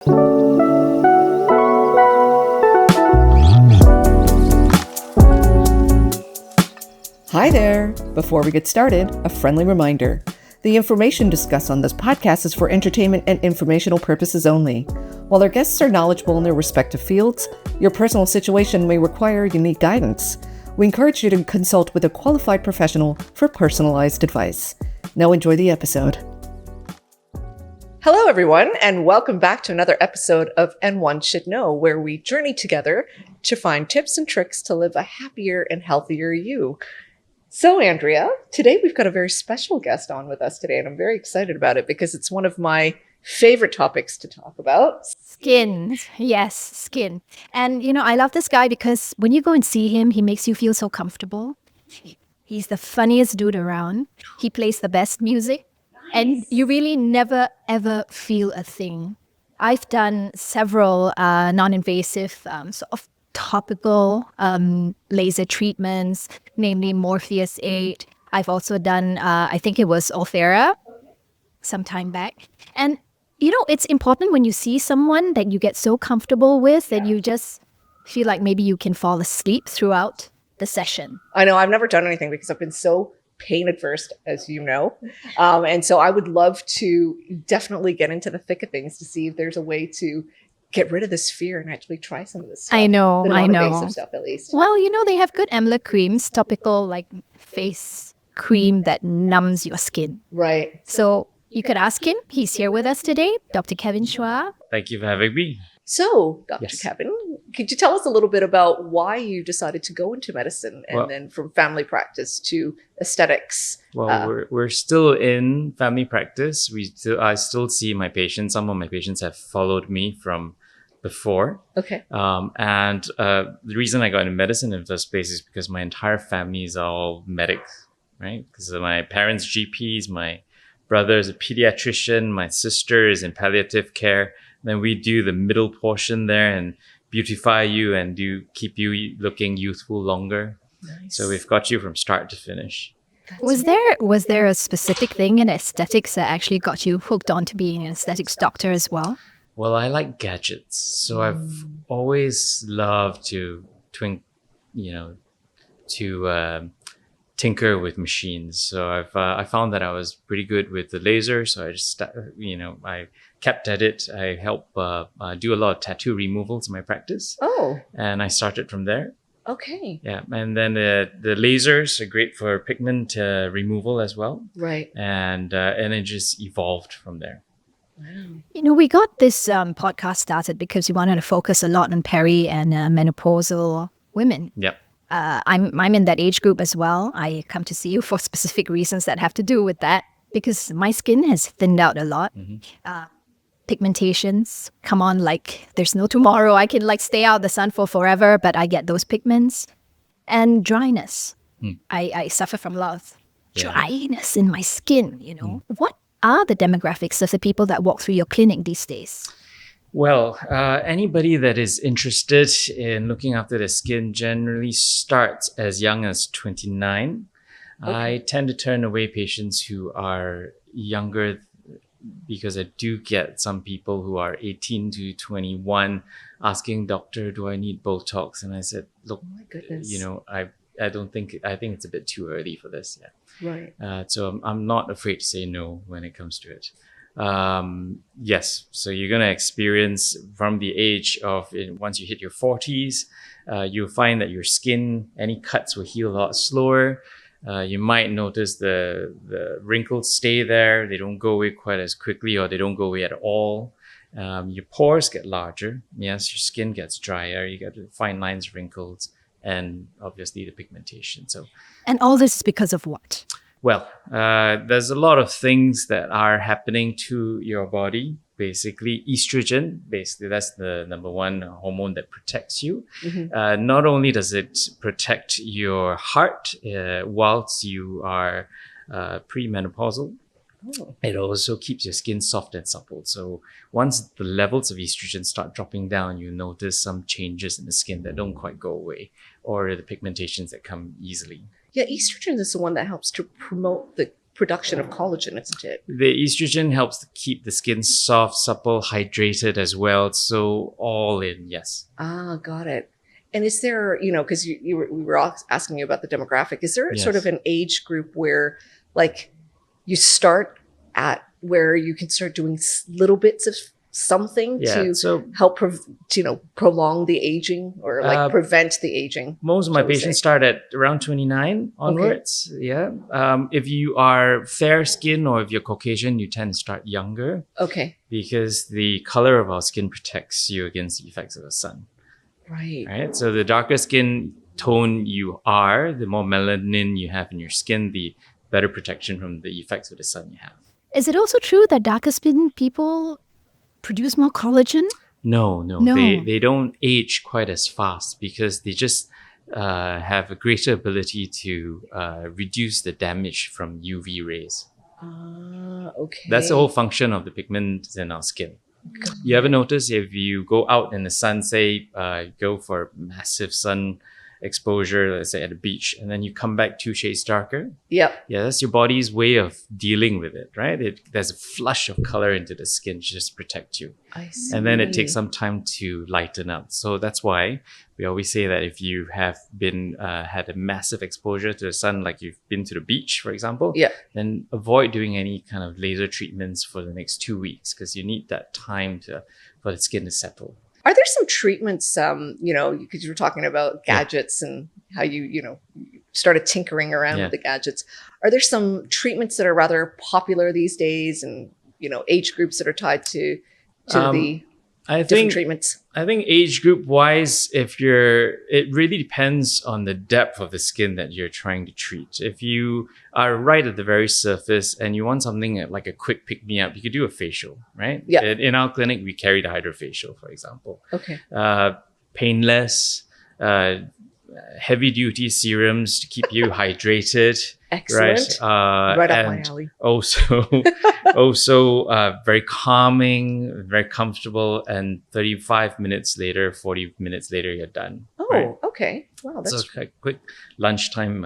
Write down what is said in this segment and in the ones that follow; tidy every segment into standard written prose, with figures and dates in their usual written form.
Hi there! Before we get started, a friendly reminder. The information discussed on this podcast is for entertainment and informational purposes only. While our guests are knowledgeable in their respective fields, your personal situation may require unique guidance. We encourage you to consult with a qualified professional for personalized advice. Now enjoy the episode. Hello, everyone, and welcome back to another episode of AndWon Should Know, where we journey together to find tips and tricks to live a happier and healthier you. So, Andrea, today we've got a very special guest on with us today, and I'm very excited about it because it's one of my favorite topics to talk about. Skin. Yes, skin. And, I love this guy because when you go and see him, he makes you feel so comfortable. He's the funniest dude around. He plays the best music. And you really never, ever feel a thing. I've done several non-invasive sort of topical laser treatments, namely Morpheus 8. I've also done, I think it was Ulthera some time back. And, it's important when you see someone that you get so comfortable with that you just feel like maybe you can fall asleep throughout the session. I know I've never done anything because I've been so pain adverse, as you know. And so I would love to definitely get into the thick of things to see if there's a way to get rid of this fear and actually try some of this stuff. I know. The non-invasive stuff, at least. Well, they have good amla creams, topical like face cream that numbs your skin. Right. So you could ask him. He's here with us today, Dr. Kevin Chua. Thank you for having me. So, Dr. Yes. Kevin, could you tell us a little bit about why you decided to go into medicine and then from family practice to aesthetics? Well, we're still in family practice. I still see my patients. Some of my patients have followed me from before. Okay. And the reason I got into medicine in the first place is because my entire family is all medics, right? Because my parents GPs, my brother is a pediatrician, my sister is in palliative care. Then we do the middle portion there and beautify you and keep you looking youthful longer. Nice. So we've got you from start to finish. Was there a specific thing in aesthetics that actually got you hooked on to being an aesthetics doctor as well? Well, I like gadgets, so I've always loved to tinker with machines. So I found that I was pretty good with the laser. So I just I kept at it. I help do a lot of tattoo removals in my practice. Oh, And I started from there. okay. Yeah, and then the lasers are great for pigment removal as well. Right. And it just evolved from there. Wow. We got this podcast started because we wanted to focus a lot on peri and menopausal women. Yep. I'm in that age group as well. I come to see you for specific reasons that have to do with that because my skin has thinned out a lot. Pigmentations come on like there's no tomorrow. I can stay out the sun for forever, but I get those pigments. And dryness. I suffer from a lot of dryness in my skin, What are the demographics of the people that walk through your clinic these days? Well, anybody that is interested in looking after their skin generally starts as young as 29. Okay. I tend to turn away patients who are younger because I do get some people who are 18 to 21 asking, doctor, do I need Botox? And I said, look, Oh my goodness. I think it's a bit too early for this. Yeah. Right. So I'm not afraid to say no when it comes to it. Yes, so you're going to experience from the age of once you hit your 40s, you'll find that your skin, any cuts will heal a lot slower. You might notice the wrinkles stay there. They don't go away quite as quickly or they don't go away at all. Your pores get larger. Yes, your skin gets drier. You get fine lines, wrinkles, and obviously the pigmentation. And all this is because of what? Well, there's a lot of things that are happening to your body. Basically, estrogen, that's the number one hormone that protects you. Not only does it protect your heart whilst you are premenopausal, it also keeps your skin soft and supple. So once the levels of estrogen start dropping down, you notice some changes in the skin that don't quite go away, or the pigmentations that come easily. Yeah, estrogen is the one that helps to promote the production of collagen, isn't it? The estrogen helps to keep the skin soft, supple, hydrated as well. So all in, yes. Ah, got it. And is there, because we were asking you about the demographic, is there sort Yes. of an age group where like you start at where you can start doing little bits of something Yeah, to so help, prolong the aging or like prevent the aging? most of my shall we patients say? start at around 29 onwards. Yeah. If you are fair skin or if you're Caucasian, you tend to start younger Okay. because the color of our skin protects you against the effects of the sun. Right. Right. So the darker skin tone you are, the more melanin you have in your skin, the better protection from the effects of the sun you have. Is it also true that darker skin people produce more collagen? No. No. They don't age quite as fast because they just have a greater ability to reduce the damage from UV rays. Okay. That's the whole function of the pigments in our skin. You ever notice if you go out in the sun, say, go for massive sun exposure, let's say at the beach, and then you come back 2 shades darker? Yep. Yeah, that's your body's way of dealing with it, right? There's a flush of color into the skin to just protect you. I see. And then it takes some time to lighten up. So that's why we always say that if you have been had a massive exposure to the sun, like you've been to the beach, for example, Yeah. then avoid doing any kind of laser treatments for the next 2 weeks because you need that time for the skin to settle. Are there some treatments, because you were talking about gadgets and how you started tinkering around with the gadgets. Are there some treatments that are rather popular these days and, age groups that are tied to the different treatments? I think age group wise, it really depends on the depth of the skin that you're trying to treat. If you are right at the very surface and you want something like a quick pick me up, you could do a facial, right? Yeah. In our clinic, we carry the hydrofacial, for example. Okay. Painless, heavy duty serums to keep you hydrated. Excellent. Right up my and alley. Also very calming, very comfortable, and 35 minutes later, 40 minutes later, you're done. Oh, right? okay. Wow, that's So a quick lunchtime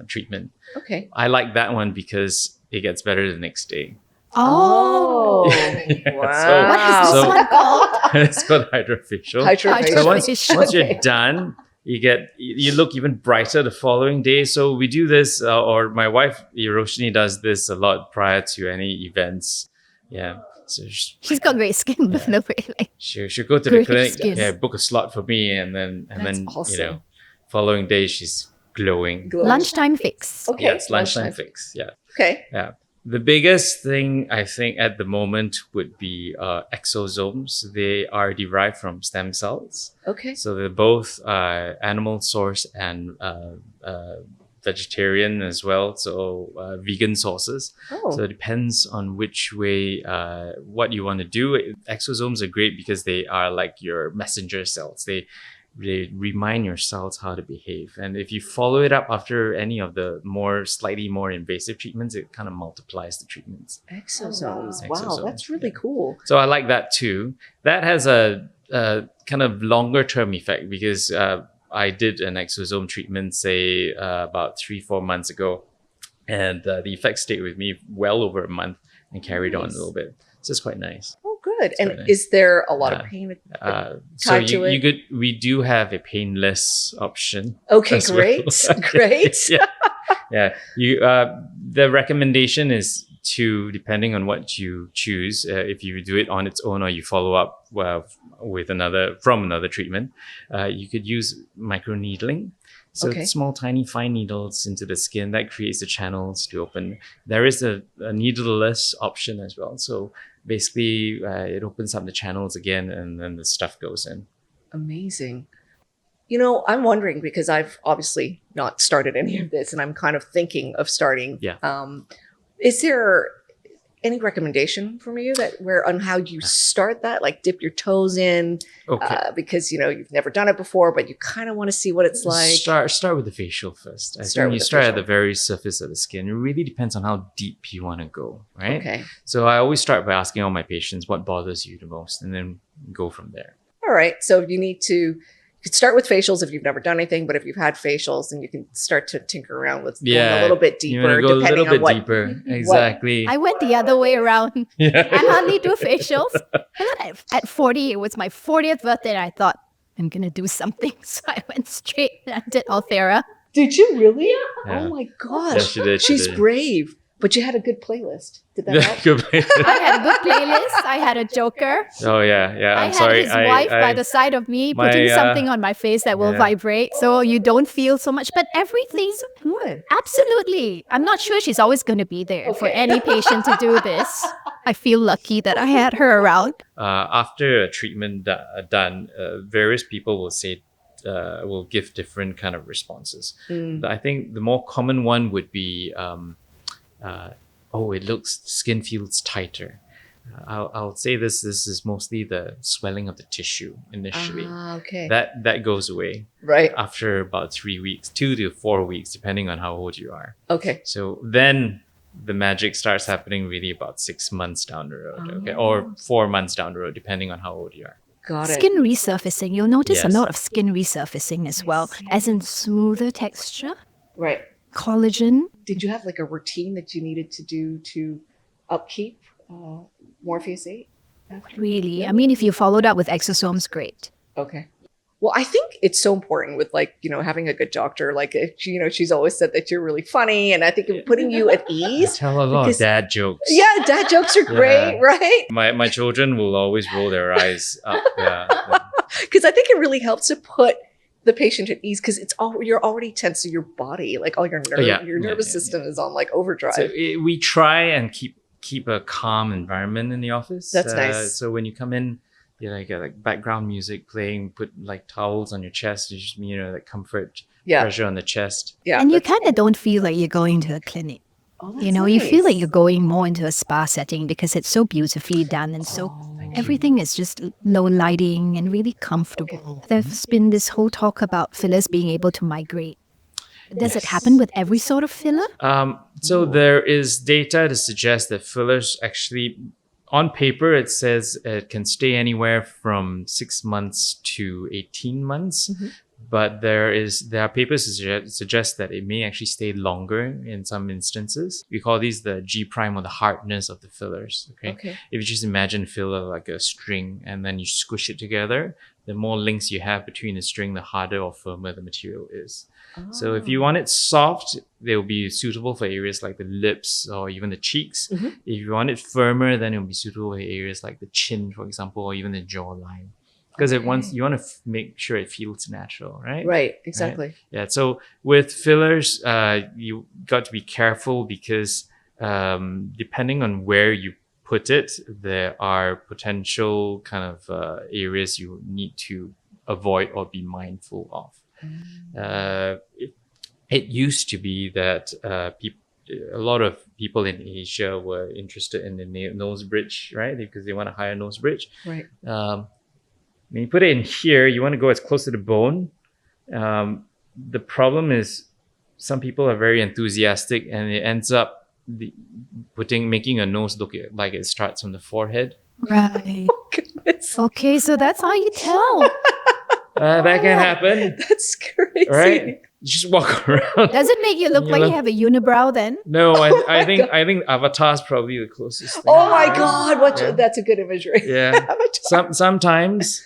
treatment. okay. I like that one because it gets better the next day. Oh, Yeah. wow. What is this So- one called? It's called hydrofacial. Hydrofacial. So once Hydrofacial. you're done, you look even brighter the following day. So we do this, or my wife Roshni does this a lot prior to any events. Yeah, so She's got great skin, by the way. Like, she'll go to the Great clinic, skin. book a slot for me, and then That's awesome. following day she's glowing. Glowing. lunchtime fix. Okay. Yeah, it's lunchtime fix. Yeah. Okay. Yeah. The biggest thing I think at the moment would be exosomes. They are derived from stem cells. Okay. So they're both animal source and vegetarian as well. So vegan sources. Oh. So it depends on which way, what you want to do. Exosomes are great because they are like your messenger cells. They remind your cells how to behave. And if you follow it up after any of the slightly more invasive treatments, it kind of multiplies the treatments. Exosomes. Wow. Wow, that's really Yeah. cool. So I like that too. That has a kind of longer term effect because I did an exosome treatment, say about 3-4 months ago, and the effects stayed with me well over a month and carried on a Nice. little bit. So it's quite nice. Oh, good. And quite nice. is there a lot of pain? So Tied to it? we do have a painless option. Okay, as well. great. Great. Yeah. The recommendation is to, depending on what you choose, if you do it on its own or you follow up with another treatment, you could use microneedling. So Okay. small, tiny, fine needles into the skin that creates the channels to open. There is a needleless option as well. So basically, it opens up the channels again, and then the stuff goes in. Amazing. I'm wondering because I've obviously not started any of this and I'm kind of thinking of starting. Yeah. Is there any recommendation from you on how you start that? Like dip your toes in Okay. because, you've never done it before, but you kind of want to see what it's like. Start with the facial first. I Start think with you the start at facial. the very surface of the skin. It really depends on how deep you want to go, right? Okay. So I always start by asking all my patients what bothers you the most, and then go from there. All right. So you need to, You could start with facials if you've never done anything, but if you've had facials, then you can start to tinker around with going a little bit You wanna deeper, go a depending little on bit deeper. Exactly. I went the other way around. Yeah. I hardly do facials. And then at 40, it was my 40th birthday, and I thought, I'm going to do something. So I went straight and I did Althera. Did you really? Yeah. Oh my gosh. Yeah, she did, she She's did. brave. But you had a good playlist. Did that help? Good place. I had a good playlist. I had a joker. Oh yeah. I I'm had sorry. his wife by the side of me putting something on my face that will vibrate so you don't feel so much. But everything's Good. absolutely. I'm not sure she's always going to be there for any patient to do this. I feel lucky that I had her around. After a treatment done, various people will say, will give different kind of responses. I think the more common one would be, skin feels tighter. I'll say this is mostly the swelling of the tissue initially. Okay. That goes away Right. after about 3 weeks, 2 to 4 weeks, depending on how old you are. Okay. So then the magic starts happening really about 6 months down the road, okay, or 4 months down the road, depending on how old you are. Got it. Skin resurfacing. You'll notice Yes. a lot of skin resurfacing as well, as in smoother texture, Right. collagen. Did you have like a routine that you needed to do to upkeep Morpheus 8? Really. I mean, if you followed up with exosomes, great. Okay. Well, I think it's so important with having a good doctor. Like, she's always said that you're really funny, and I think putting you at I ease. tell a lot because- of dad jokes. Yeah, dad jokes are great, Yeah. right? My children will always roll their eyes up. Yeah. Because I think it really helps to put the patient at ease because you're already tense in your body, like all your nervous system is on like overdrive. So we try and keep a calm environment in the office. That's nice. So when you come in, you get like background music playing, put like towels on your chest, just like comfort, Yeah. pressure on the chest. Yeah, And you kind of don't feel like you're going to a clinic. Oh, You feel like you're going more into a spa setting because it's so beautifully done and so everything is just low lighting and really comfortable. There's been this whole talk about fillers being able to migrate. Does it happen with every sort of filler? So there is data to suggest that fillers actually, on paper, it says it can stay anywhere from 6 months to 18 months. But there are papers to suggest that it may actually stay longer in some instances. We call these the G prime, or the hardness of the fillers. Okay. If you just imagine filler like a string and then you squish it together, the more links you have between the string, the harder or firmer the material is. So if you want it soft, they'll be suitable for areas like the lips or even the cheeks. If you want it firmer, then it'll be suitable for areas like the chin, for example, or even the jawline. Because you want to make sure it feels natural, right? Right, exactly. Right? Yeah. So with fillers, you got to be careful because depending on where you put it, there are potential kind of areas you need to avoid or be mindful of. It used to be that a lot of people in Asia were interested in the nose bridge, right? Because they want a higher nose bridge. Right. When you put it in here, you want to go as close to the bone. The problem is some people are very enthusiastic and it ends up making a nose look like it starts from the forehead. Right. Goodness. Okay, so that's how you tell. That can happen, That's crazy. right? You just walk around. Does it make you look like you have a unibrow then? No, I think Avatar's probably the closest thing. Oh my right? God, Yeah. that's a good imagery. Yeah. Sometimes,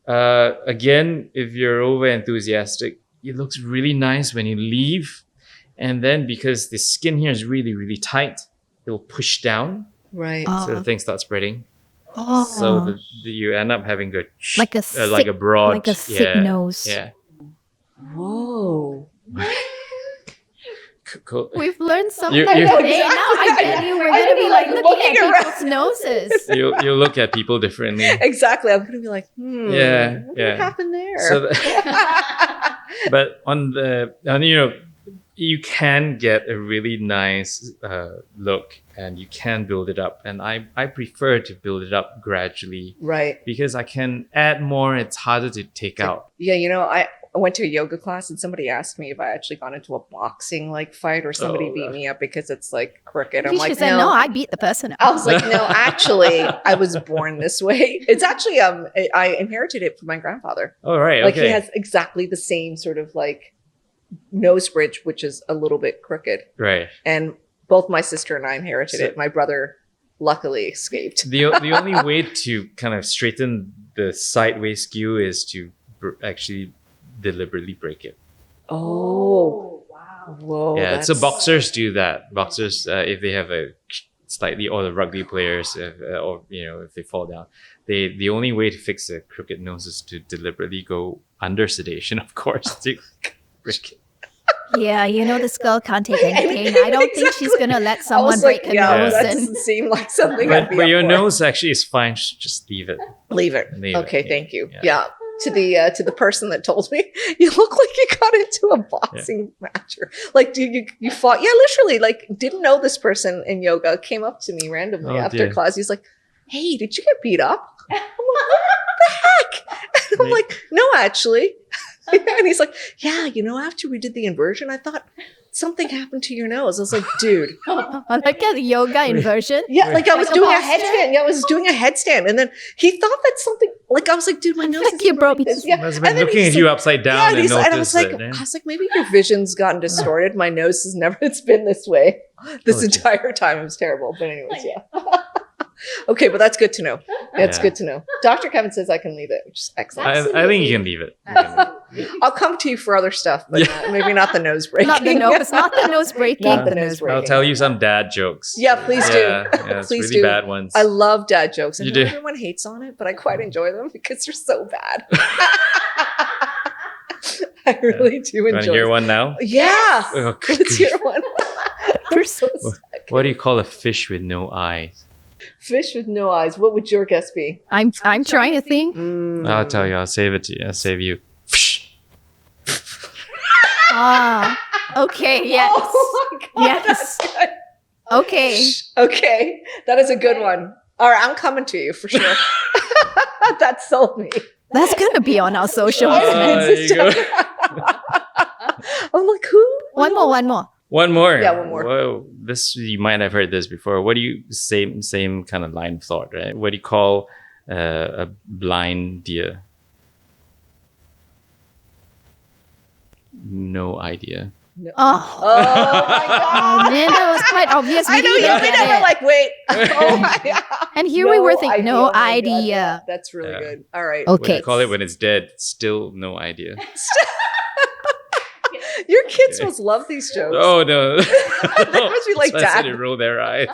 again, if you're over enthusiastic, it looks really nice when you leave. And then because the skin here is really, really tight, it'll push down. Right. So the thing starts spreading. Oh, So you end up having like a like a broad, like a thick nose. Yeah. Whoa. Cool. We've learned something You- today. Now I bet you we're going to be like looking at people's noses. You look at people differently. Exactly. I'm gonna be like, Yeah, what yeah. happened there? So but you can get a really nice look and you can build it up. And I prefer to build it up gradually right. because I can add more. It's harder to take out. Yeah, I went to a yoga class and somebody asked me if I actually got into a boxing like fight or somebody beat me up because it's like crooked. I'm She like, said, no, I beat the person up. I was like, no, actually, I was born this way. It's actually, I inherited it from my grandfather. Oh, right. Like Okay. he has exactly the same sort of like nose bridge, which is a little bit crooked. Right. And both my sister and I inherited it. My brother luckily escaped. The only way to kind of straighten the sideways skew is to actually deliberately break it. Oh, wow. Whoa. Yeah, so boxers do that. Boxers, if they have a slightly, or the rugby players, or if they fall down, the only way to fix a crooked nose is to deliberately go under sedation, of course, to break it. Yeah, this girl can't take any pain. I don't think she's going to let someone break her nose. That doesn't seem like something I'd be But up your for. nose actually is fine. Just leave it. Leave it. Okay, Yeah. thank you. Yeah. Yeah. To the person that told me, you look like you got into a boxing match. Or, like, dude, you fought. Yeah, literally, like, didn't know this person in yoga, came up to me randomly after class. He's like, hey, did you get beat up? I'm like, what the heck? And I'm like, no, actually. And he's like, yeah, after we did the inversion, I thought something happened to your nose. I was like, dude. Like a yoga inversion? Yeah, like I was like doing a posture? headstand. Yeah, I was doing a headstand. And then he thought that something, like I was like, dude, my nose is you broke like this. Yeah. Must have And been then looking he's at you like- upside down Yeah, and and I noticed was it. like, maybe your vision's gotten distorted. My nose has never, it's been this way this entire time. It was terrible. But anyways, yeah. Okay, but that's good to know. That's good to know. Dr. Kevin says I can leave it, which is excellent. I think you can leave it. I'll come to you for other stuff, but maybe not the nose breaking. Not the nose, not the nose breaking. Not the nose breaking. I'll tell you some dad jokes. Yeah, please do. Yeah, it's Please really do. bad ones. I love dad jokes. I You know do? everyone hates on it, but I quite enjoy them because they're so bad. I really do You want to enjoy hear them. one now? Yeah. Oh, Let's hear one. You're so What do you call a fish with no eyes? Fish with no eyes. What would your guess be? I'm trying to think. I'll tell you. I'll save it to you. I'll save you. Ah, okay, yes. Oh my God, Yes. that's good. Okay. Okay, that is a good one. All right, I'm coming to you for sure. That sold me. That's gonna be on our socials. there you go. I'm like, who? One more. One more. Yeah, one more. Whoa, this you might have heard this before. What do you same kind of line of thought, right? What do you call a blind deer? No idea. No. Oh, Oh my God. man, that was quite obvious. We I know didn't you'll get be there it. like, wait. Oh my God. And here we were thinking, no Oh my God, idea. yeah, that's really Yeah. good. All right. What do Okay. you call it when it's dead? Still no idea. Your kids Okay. must love these jokes. Oh no. They must be like, That's why Dad. they roll their eyes.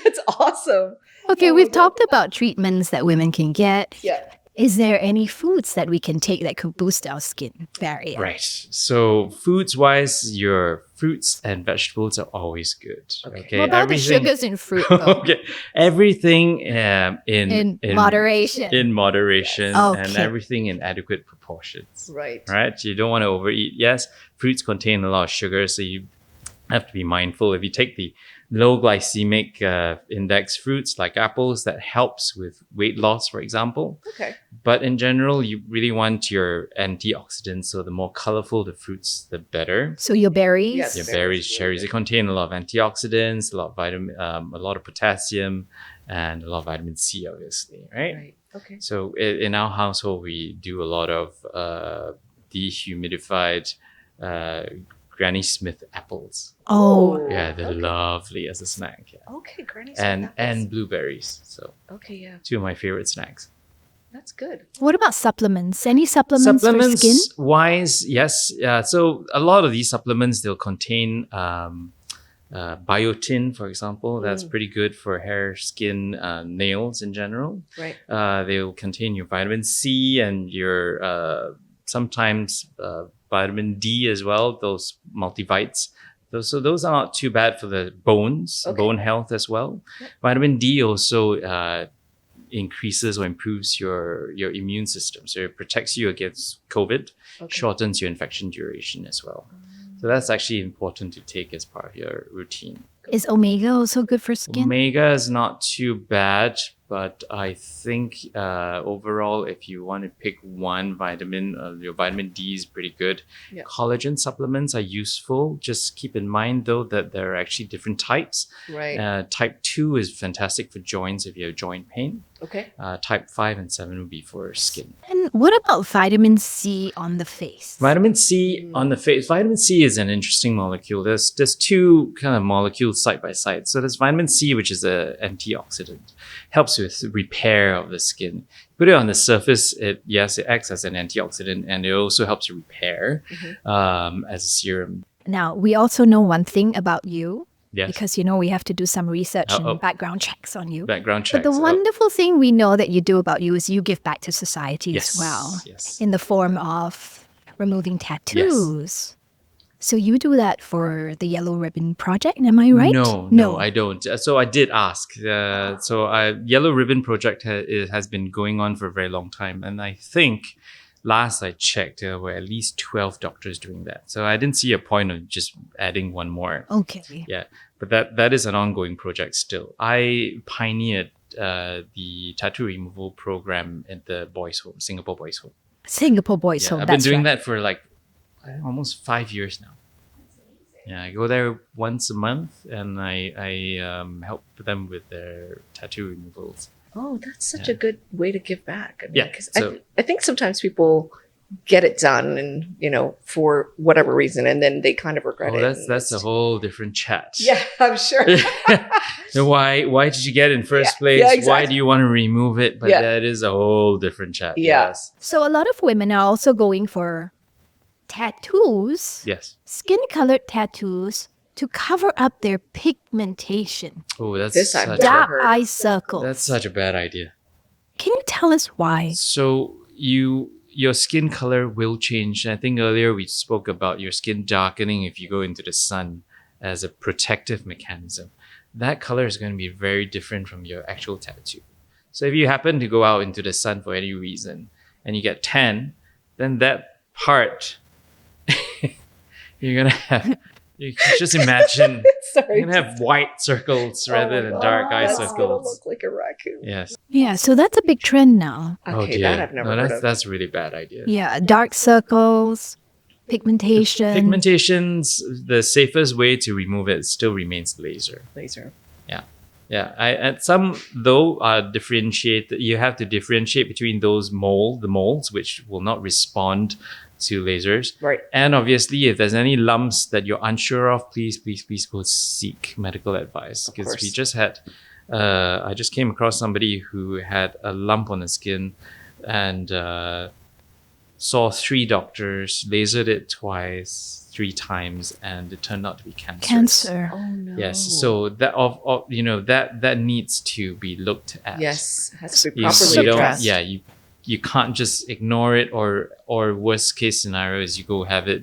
That's awesome. Okay, Oh, we've God. talked about treatments that women can get. Yeah. Is there any foods that we can take that could boost our skin barrier? Right. So foods wise, your fruits and vegetables are always good. Okay. What about the sugars in fruit, though? Okay. Everything In moderation. In moderation and Okay. everything in adequate proportions. Right. Right? You don't want to overeat. Yes, fruits contain a lot of sugar, so you have to be mindful. If you take the low glycemic index fruits like apples, that helps with weight loss, for example. Okay. But in general, you really want your antioxidants. So the more colorful the fruits, the better. So your berries? Yes. Your Berries, berries, really cherries, good. they contain a lot of antioxidants, a lot of vitamin, a lot of potassium, and a lot of vitamin C, obviously, right? Right. Okay. So in our household, we do a lot of dehumidified Granny Smith apples. Oh, Yeah, they're okay. lovely as a snack. Yeah. Okay, Granny. And blueberries. So okay, yeah, two of my favorite snacks. that's good. what about supplements? Any supplements for skin? Wise, yes. So a lot of these supplements, they'll contain biotin, for example. That's pretty good for hair, skin, nails in general. Right. They'll contain your vitamin C and your sometimes vitamin D as well, those multivites. So those are not too bad for the bones, Okay. bone health as well. Yep. Vitamin D also increases or improves your immune system. So it protects you against COVID, Okay. shortens your infection duration as well. So that's actually important to take as part of your routine. Is omega also good for skin? Omega is not too bad, but I think overall, if you want to pick one vitamin, your vitamin D is pretty good. Yeah. Collagen supplements are useful. Just keep in mind, though, that there are actually different types. Right. Type 2 is fantastic for joints if you have joint pain. Okay. Type 5 and 7 would be for skin. And what about vitamin C on the face? Vitamin C on the face. Vitamin C is an interesting molecule. There's two kind of molecules side by side. So there's vitamin C, which is an antioxidant, helps with repair of the skin. Put it on the surface, it acts as an antioxidant, and it also helps repair as a serum. Now, we also know one thing about you. Yes. Because, we have to do some research and background checks on you. Background checks. But the wonderful thing we know that you do about you is you give back to society as well. Yes. In the form of removing tattoos. So you do that for the Yellow Ribbon Project, am I right? No, I don't. So I did ask. Yellow Ribbon Project has been going on for a very long time. And I think last I checked, there were at least 12 doctors doing that. So I didn't see a point of just adding one more. Okay. Yeah, but that is an ongoing project still. I pioneered the tattoo removal program at the boys' home, Singapore Boys' Home. Singapore Boys' Home, I've been that's doing right. that for like almost 5 years now. Yeah, I go there once a month and I help them with their tattoo removals. Oh, that's such a good way to give back. I mean, Yeah, 'cause so- I think sometimes people get it done and, for whatever reason, and then they kind of regret it. and That's a it's- whole different chat. Yeah, I'm sure. So why did you get it in first Yeah, place? yeah, Why exactly. do you want to remove it? But Yeah. that is a whole different chat. Yeah. Yes. So a lot of women are also going for tattoos, Yes. skin-colored tattoos, to cover up their pigmentation, Oh, that's This I've such never dark heard. eye circles. that's such a bad idea. Can you tell us why? So your skin color will change. I think earlier we spoke about your skin darkening if you go into the sun as a protective mechanism. That color is going to be very different from your actual tattoo. So if you happen to go out into the sun for any reason and you get tan, then that part you're gonna have. You can just imagine Sorry. you're gonna have white circles Oh rather my than God, dark eye that's gonna circles. look like a raccoon. Yes. Yeah, so that's a big trend now. Okay, dear. that I've never no, heard that's of. that's a really bad idea. Yeah, dark circles, pigmentation. Pigmentations, the safest way to remove it still remains laser. Laser. Yeah, and some though are differentiate. You have to differentiate between the molds which will not respond to lasers, Right. and obviously if there's any lumps that you're unsure of, please go seek medical advice, Of because we course. just had. I just came across somebody who had a lump on the skin, and saw 3 doctors, lasered it twice, 3 times, and it turned out to be cancer. Cancer. Oh no. Yes, so that that needs to be looked at. Yes, has to be you, properly you don't, addressed. yeah, you can't just ignore it, or worst case scenario is you go have it,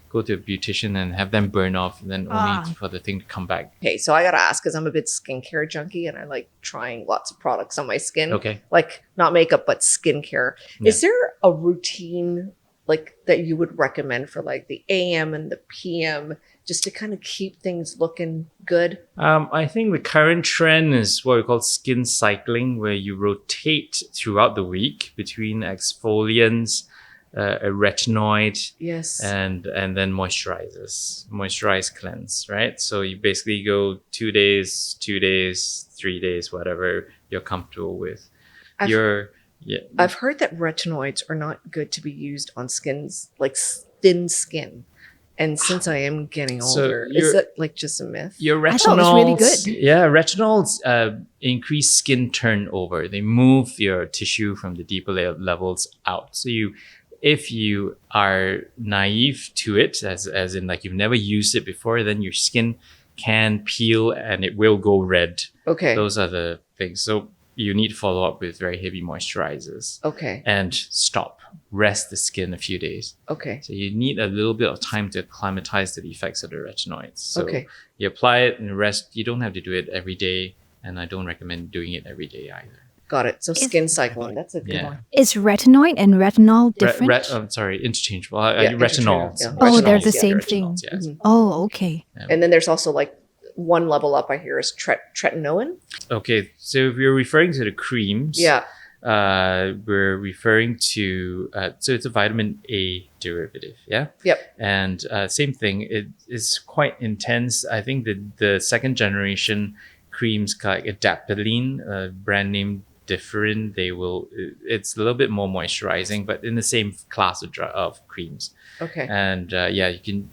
go to a beautician and have them burn off, and then only for the thing to come back. Okay, so I gotta ask because I'm a bit skincare junkie and I like trying lots of products on my skin. Okay. Like not makeup, but skincare. Yeah. Is there a routine like that you would recommend for like the AM and the PM just to kind of keep things looking good? I think the current trend is what we call skin cycling, where you rotate throughout the week between exfoliants, a retinoid, Yes. and then moisturize, cleanse, right? So you basically go 2 days, 3 days, whatever you're comfortable with. I've heard that retinoids are not good to be used on skins like thin skin. And since I am getting So older, is you're- that like just a myth? Your retinols, I thought it was really good. Yeah, retinols increase skin turnover. They move your tissue from the deeper levels out. So if you are naive to it, as in like you've never used it before, then your skin can peel and it will go red. Okay. Those are the things. So you need to follow up with very heavy moisturizers Okay. and stop. Rest the skin a few days. Okay. So you need a little bit of time to acclimatize to the effects of the retinoids. So Okay. you apply it and rest. You don't have to do it every day, and I don't recommend doing it every day either. Got it. So skin cycling. That's a good Yeah. one. Is retinoid and retinol different? I'm sorry, interchangeable. Yeah, retinols. interchangeable, yeah. Oh, they're Retinols, the yeah, same retinols, thing. yes. Oh, okay. And then there's also like one level up I hear is tretinoin. Okay, so if you're referring to the creams, Yeah. we're referring to so it's a vitamin A derivative, yeah. Yep. And same thing. It is quite intense. I think the second generation creams like Adapalene, brand name different. It's a little bit more moisturizing, but in the same class of creams. Okay. And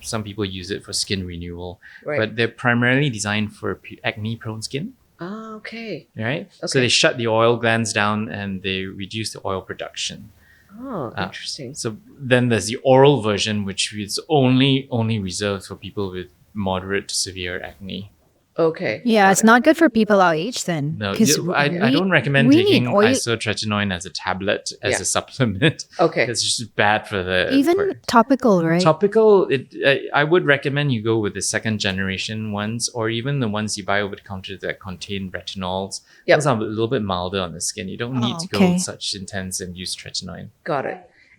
some people use it for skin renewal, Right. but they're primarily designed for acne prone skin. Oh, okay. Right? Okay. So they shut the oil glands down and they reduce the oil production. Oh, interesting. So then there's the oral version, which is only reserved for people with moderate to severe acne. Okay. Yeah, it's not good for people our age then. No, 'Cause I don't recommend we need taking oil- isotretinoin as a tablet, as a supplement. Okay. It's just bad for the... Even topical, right? Topical, I would recommend you go with the second generation ones, or even the ones you buy over the counter that contain retinols. Yep. Those are a little bit milder on the skin. You don't need to go okay. with such intense and use tretinoin. Got it.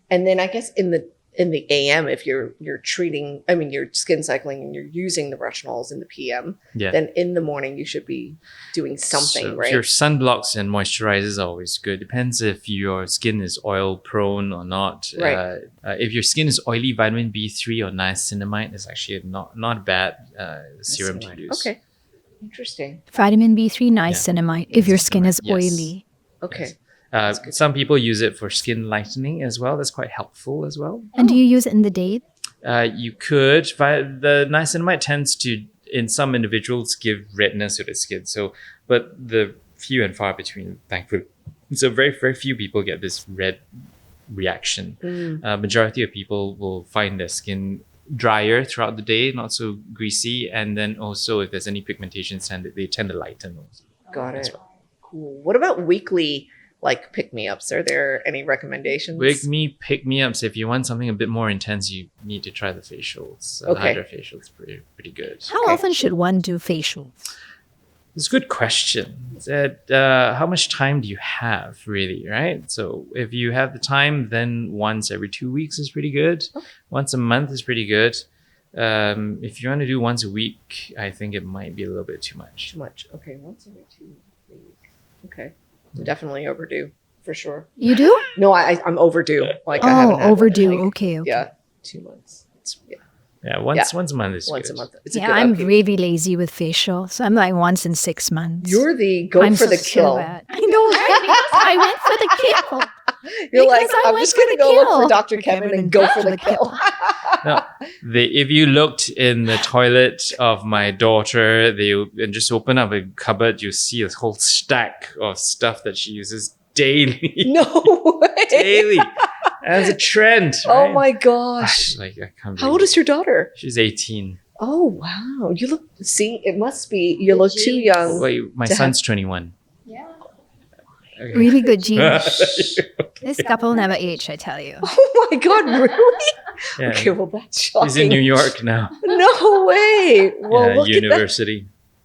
And then I guess in the AM, if you're treating, you're skin cycling and you're using the retinols in the PM, Yeah. then in the morning you should be doing something, So right? your sunblocks and moisturizers are always good. Depends if your skin is oil prone or not. Right. If your skin is oily, vitamin B3 or niacinamide is actually not bad serum to use. Okay. Interesting. Vitamin B3, niacinamide, if your skin is Yes. oily. Okay. Some people use it for skin lightening as well. That's quite helpful as well. And do you use it in the day? You could. The niacinamide tends to, in some individuals, give redness to the skin. But the few and far between, thankfully. So very, very few people get this red reaction. Majority of people will find their skin drier throughout the day, not so greasy. And then also, if there's any pigmentation, they tend to lighten also. Got as it. well. Cool. What about weekly pick-me-ups? Are there any recommendations? Pick-me-ups. If you want something a bit more intense, you need to try the facials. Okay. The hydrofacial's pretty good. How often should one do facials? It's a good question. How much time do you have, really, right? So if you have the time, then once every 2 weeks is pretty good. Okay. Once a month is pretty good. If you want to do once a week, I think it might be a little bit too much. Too much. Okay. Once every 2 weeks. Okay. Definitely overdue, for sure. You do? No, I'm overdue. I haven't had overdue. one. Okay. Yeah. 2 months. Yeah, once a month is Once good. a month. It's Yeah, a good I'm upkeep. really lazy with facial. So I'm like once in 6 months. You're the go I'm for the so kill. bad. I know, right? Because I went for the kill. You're like, Because I I'm went just for going to the go look kill. for Dr. Kevin and go for the kill. Now, if you looked in the toilet of my daughter, and just open up a cupboard, you see a whole stack of stuff that she uses daily. No way. Daily. As a trend. Oh right? my gosh. I can't How old is your daughter? She's 18. Oh, wow. You look, see, it must be, you look too young. Wait, my to son's 21. Okay. Really good genes. This couple never age, I tell you. Oh my God, really? Yeah. Okay, well, that's shocking. He's in New York now. No way. Well, look University. at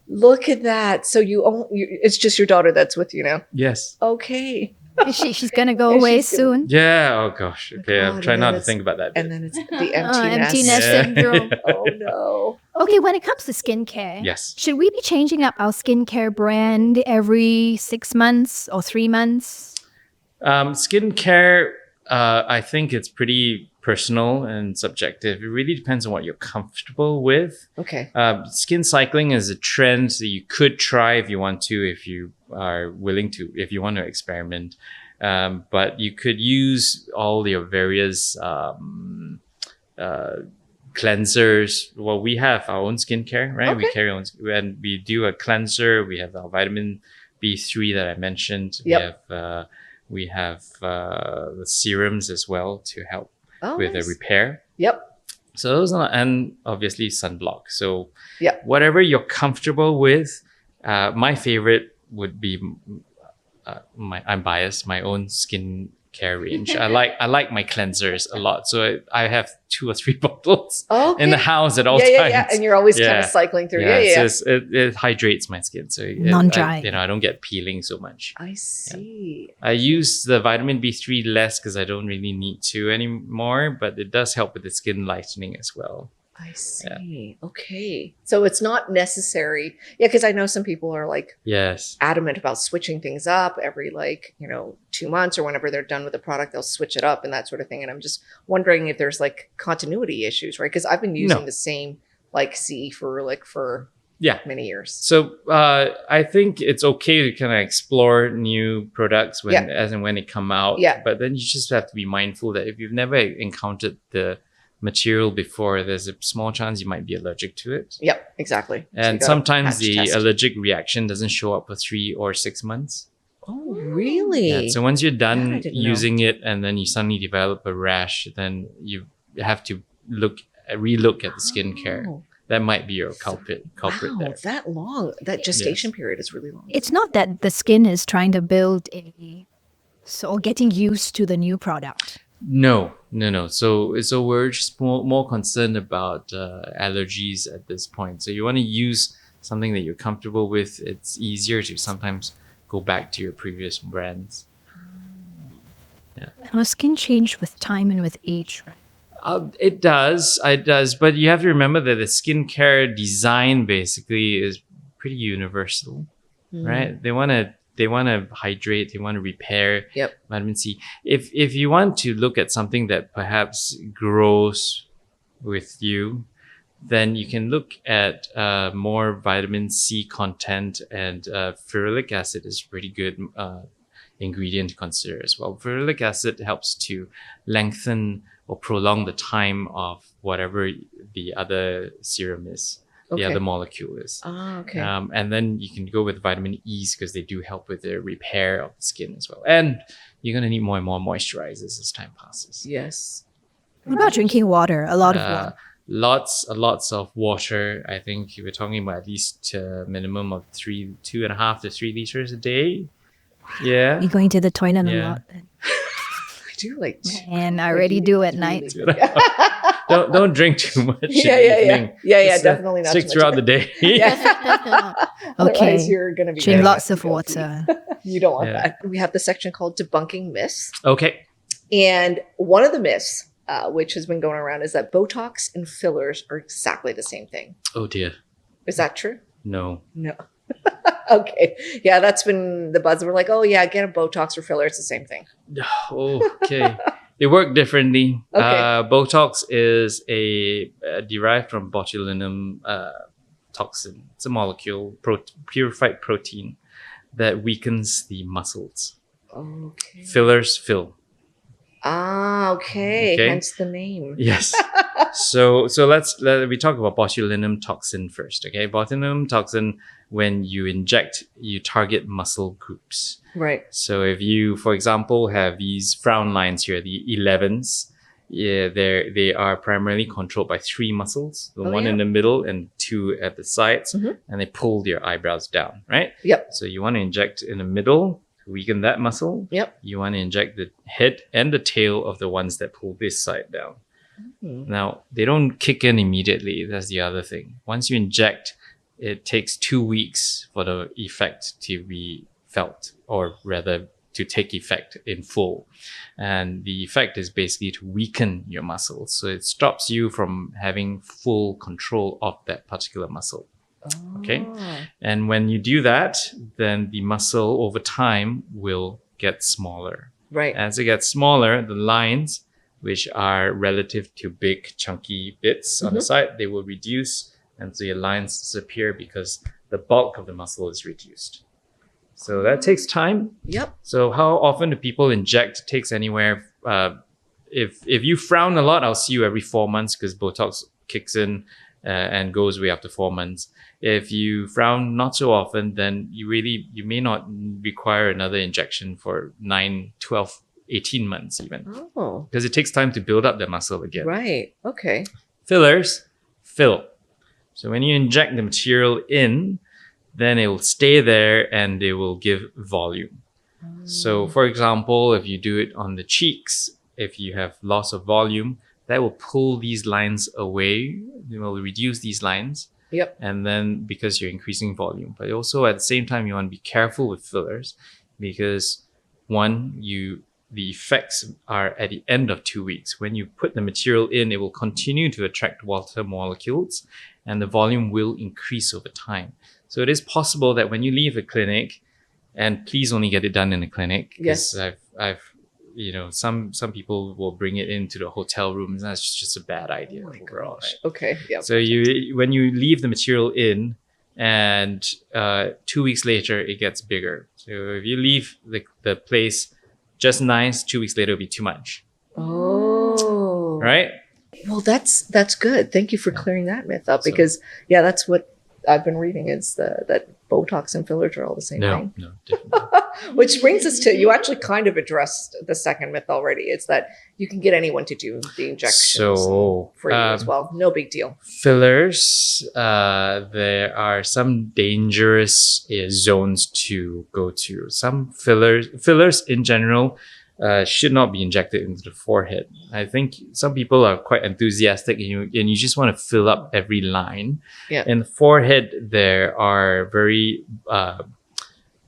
that. Look at that. So it's just your daughter that's with you now. Yes. Okay. She's going to go Yeah, away she's gonna- soon. Yeah. Oh gosh. Okay. I'm God, trying and not then to it's- think about that. And then it's the empty nest. Empty nest Yeah. syndrome. Oh no. Okay, when it comes to skincare, Yes. should we be changing up our skincare brand every 6 months or 3 months? Skincare, I think it's pretty personal and subjective. It really depends on what you're comfortable with. Okay. Skin cycling is a trend that you could try if you want to, if you are willing to, if you want to experiment. But you could use all your various cleansers. Well, we have our own skincare, right? We Okay. carry on, and we do a cleanser. We have our vitamin B3 that I mentioned. Yep. We have the serums as well to help Oh, with nice. the repair. Yep. So those are, and obviously sunblock. So Yep. whatever you're comfortable with. My favorite would be I'm biased, my own skin care range. I like my cleansers a lot. So I have 2 or 3 bottles Okay. in the house at all yeah, times. yeah, yeah. And you're always kind Yeah. of cycling through. Yeah, yeah. So it hydrates my skin. So Non-dry. I don't get peeling so much. I see. I use the vitamin B3 less because I don't really need to anymore, but it does help with the skin lightening as well. I see. Okay. So it's not necessary. Yeah, because I know some people are like Yes. adamant about switching things up every 2 months or whenever they're done with the product, they'll switch it up and that sort of thing. And I'm just wondering if there's like continuity issues, right? Because I've been using No. the same like C for Yeah. many years. So I think it's okay to kind of explore new products as and when they come out. Yeah. But then you just have to be mindful that if you've never encountered the material before, there's a small chance you might be allergic to it. Yep, exactly. So you And gotta sometimes patch the test. allergic reaction doesn't show up for 3 or 6 months. Oh, really? Yeah, so once you're That I done didn't know. using it and then you suddenly develop a rash, then you have to relook at the skincare. Oh. That might be your culprit Wow, there. that long. That gestation period is really long. It's not that the skin is trying to build or getting used to the new product. No. So we're just more concerned about allergies at this point. So you want to use something that you're comfortable with. It's easier to sometimes go back to your previous brands. Our skin change with time and with age, right? It does, but you have to remember that the skincare design basically is pretty universal, right? They want to hydrate, they want to repair. Yep. Vitamin C. If you want to look at something that perhaps grows with you, then you can look at more vitamin C content, and ferulic acid is a pretty good ingredient to consider as well. Ferulic acid helps to lengthen or prolong the time of whatever the other serum is, the other molecule is. Ah, okay. And then you can go with vitamin E's because they do help with the repair of the skin as well. And you're going to need more and more moisturizers as time passes. Yes. What about drinking water? A lot of water. Lots of water. I think we're talking about at least a minimum of 2.5 to 3 liters a day. Yeah. You're going to the toilet a Yeah. lot then. I do like. And I already do at night. Don't drink too much. in the Yeah. evening. Just, Definitely not stick too much. throughout the day. Otherwise, Okay. you're gonna be Drink getting lots up of to go water. pee. You don't want Yeah. that. We have the section called Debunking Myths, Okay. and one of the myths, which has been going around, is that Botox and fillers are exactly the same thing. Oh dear. Is that true? No. No. Okay. Yeah, that's been the buzz. We're like, oh yeah, get a Botox or filler. It's the same thing. Okay. They work differently. Okay. Botox is derived from botulinum toxin. It's a molecule, purified protein that weakens the muscles. Okay. Fillers fill. Ah, okay. Okay. Hence the name. Yes. So we talk about botulinum toxin first. Okay. Botulinum toxin, when you inject, you target muscle groups. Right. So if you, for example, have these frown lines here, the 11s, they are primarily controlled by 3 muscles, the one in the middle and 2 at the sides, and they pull your eyebrows down, right? Yep. So you want to inject in the middle to weaken that muscle. Yep. You want to inject the head and the tail of the ones that pull this side down. Now, they don't kick in immediately. That's the other thing. Once you inject, it takes 2 weeks for the effect to be felt, or rather to take effect in full. And the effect is basically to weaken your muscles. So it stops you from having full control of that particular muscle. Okay. And when you do that, then the muscle over time will get smaller. Right. As it gets smaller, the lines, which are relative to big chunky bits on the side, they will reduce. And so your lines disappear because the bulk of the muscle is reduced. So that takes time. Yep. So how often do people inject? It takes anywhere. If you frown a lot, I'll see you every 4 months because Botox kicks in and goes away after 4 months. If you frown not so often, then you may not require another injection for 9, 12, 18 months even. Oh. Because it takes time to build up the muscle again. Right. Okay. Fillers fill. So when you inject the material in, then it will stay there and they will give volume. So for example, if you do it on the cheeks, if you have loss of volume, that will pull these lines away. It will reduce these lines. Yep. And then because you're increasing volume, but also at the same time, you want to be careful with fillers because one, you the effects are at the end of 2 weeks. When you put the material in, it will continue to attract water molecules and the volume will increase over time. So it is possible that when you leave a clinic, and please only get it done in a clinic, because Yes. I've some people will bring it into the hotel rooms. That's just a bad idea Oh my overall. gosh. Right? Okay. Yeah. So when you leave the material in, and 2 weeks later it gets bigger. So if you leave the place just nice, 2 weeks later it'll be too much, Oh. right? Well, that's good. Thank you for clearing that myth up, So- because yeah, that's what I've been reading is that Botox and fillers are all the same thing. No, definitely. Which brings us to, you actually kind of addressed the second myth already. It's that you can get anyone to do the injections So, for you as well. No big deal. Fillers, there are some dangerous zones to go to. Some fillers in general should not be injected into the forehead. I think some people are quite enthusiastic and you just want to fill up every line. Yeah. In the forehead, there are very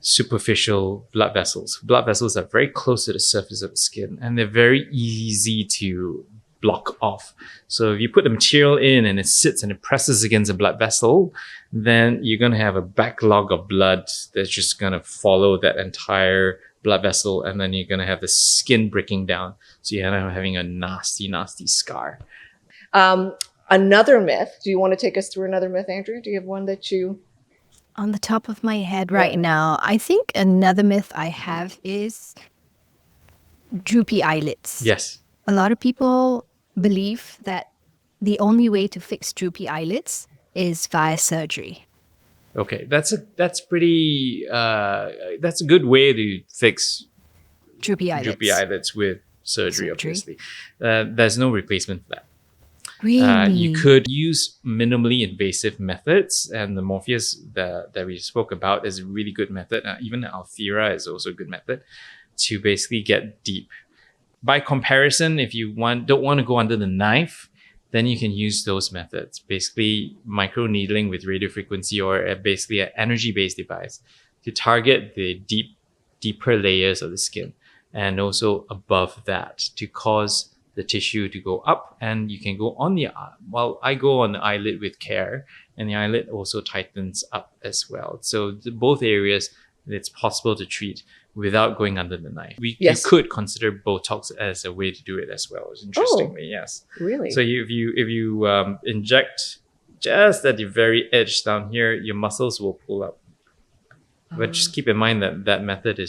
superficial blood vessels. Blood vessels are very close to the surface of the skin and they're very easy to block off. So if you put the material in and it sits and it presses against a blood vessel, then you're going to have a backlog of blood that's just going to follow that entire blood vessel, and then you're going to have the skin breaking down. So you end up having a nasty, nasty scar. Another myth. Do you want to take us through another myth, Andrew? Do you have one that you... On the top of my head right now, I think another myth I have is droopy eyelids. Yes. A lot of people believe that the only way to fix droopy eyelids is via surgery. Okay, that's pretty that's a good way to fix Droopy eyelids. droopy eyelids with surgery. Surgery. Obviously. There's no replacement for that. Really? You could use minimally invasive methods, and the Morpheus that we spoke about is a really good method. Even Althera is also a good method to basically get deep. By comparison, if you don't want to go under the knife, then you can use those methods. Basically, microneedling with radiofrequency or basically an energy-based device to target the deeper layers of the skin, and also above that to cause the tissue to go up. And you can go on I go on the eyelid with care, and the eyelid also tightens up as well. So both areas, it's possible to treat without going under the knife. You could consider Botox as a way to do it as well, interestingly. Yes. Really? So if you inject just at the very edge down here, your muscles will pull up. But just keep in mind that method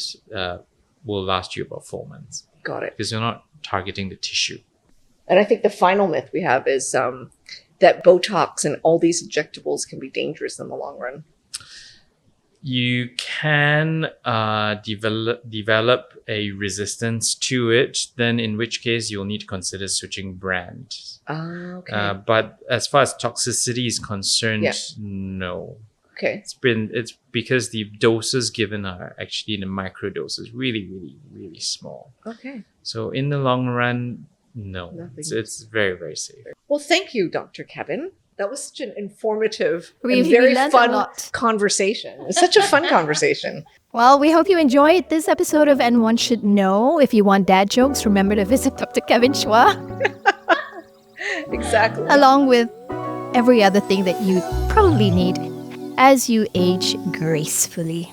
will last you about 4 months. Got it. Because you're not targeting the tissue. And I think the final myth we have is that Botox and all these injectables can be dangerous in the long run. You can develop a resistance to it, then in which case you'll need to consider switching brand. Okay. But as far as toxicity is concerned, no. Okay. It's because the doses given are actually the micro doses, really, really, really small. Okay. So in the long run, no. Nothing. It's very, very safe. Well, thank you, Dr. Kevin. That was such an informative We and very learned a fun lot. conversation. It's such a fun conversation. Well, we hope you enjoyed this episode of AndWon Should Know. If you want dad jokes, remember to visit Dr. Kevin Chua, Exactly. along with every other thing that you probably need as you age gracefully.